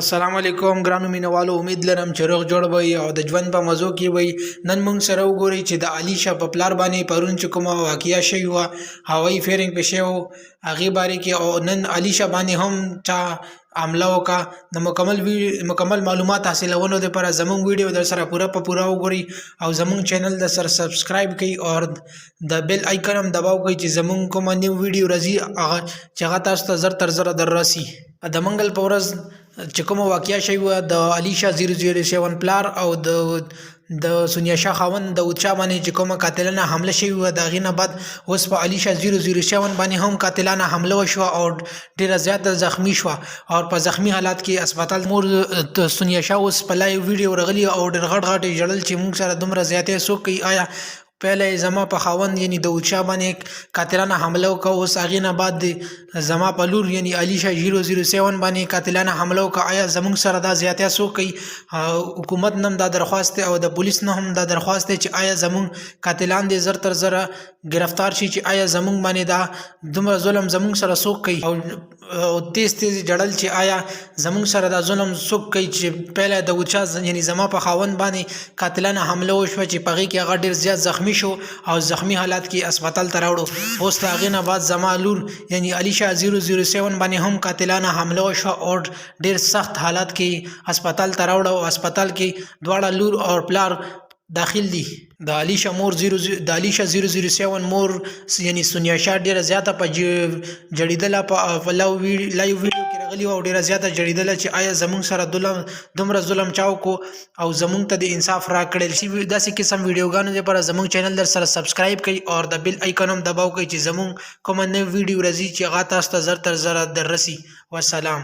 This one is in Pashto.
السلام علیکم ګرانو مینوالو، امید لرم چې روغ جوړ وئ او د ژوند په مزو کې وئ. نن موږ سره وګورئ چې د علي شاه په پلار باندې پرون چې کومه واقعیا شوې وه، هوایي فیرنګ پې شوی و، هغې باره کې او نن علي شاه باندې هم چا حمله وکړه. د مکمل معلومات حاصلولو دپاره زموږ ویډیو در سره پوره په پوره وګورئ او زموږ چینل در سره سبسکرایب کړئ او د بیل آیکن هم دباو کړئ چې زموږ کومه نیو ویډیو راځي چې هغه تاسو ته زر تر زره در رسي. د منګل په ورځ چې کومه واقعیا شوې وه، د علي شاه 007 پلار او د سونیا شاه خاوند د داود شاه باندې چې کومه قاتلانه حمله شوې وه، د هغې نه بعد اوس په علي شاه 007 باندې هم قاتلانه حمله وشوه او ډېره زیاته زخمی شوه او په زخمی حالات کې اسپتال مور سونیا شاه اوس په لایو ویډیو رغلي او ډېر غټ غټ یې ژړل چې موږ سره دومره زیاتې څوک کوي. آیا پهله زما په خاوند یعنی داود شاه باندې قاتلانه حمله وکړه، اوس هغې نه بعد زما په لور یعنی علي شاه 007 باندې قاتلانه حمله وکړه. آیا زموږ سره دا زیاتیا څوک کوي؟ حکومت نه هم دا درخواست دی او د پولیس نه هم دا درخواست دی چې آیا زموږ قاتلان دې زر تر زره گرفتار شي، چې آیا زموږ باندې دا دومره ظلم زموږ سره څوک کوي او تیز تیز جړل چې آیا زموږ سره دا ظلم څوک کوي چې پهله داود شاه یعنی زما په خاوند باندې قاتلانه حمله وشوه چې په هغې کې هغه ډېر زیات زخمی شو او زخمی حالات کې اسپتال ته راوړو. اوس د هغې نه بعد زما لور یعنی علي شاه 007 باندې هم قاتلانه حمله وشوه او ډېر سخت حالات کې اسپتال ته راوړه او اسپتال کې دواړه لور او پلار داخل دي. د علي شاه 007 مور یعنی سونیا شاه ډېره زیاته په جړېدله، په لایو ویډیو کې راغلي او ډېره زیاته جړېدله چې آیا زموږ سره دومره ظلم چا وکړو او زموږ ته د انصاف راکړل شي. داسې قسم ویډیوګانو لپاره زموږ چینل در سره سبسکرایب کړئ او د بیل آیکن هم دباو کړئ چې زموږ کومه نوې ویډیو راځي چې هغه تاسو ته زر تر زره در رسي. والسلام.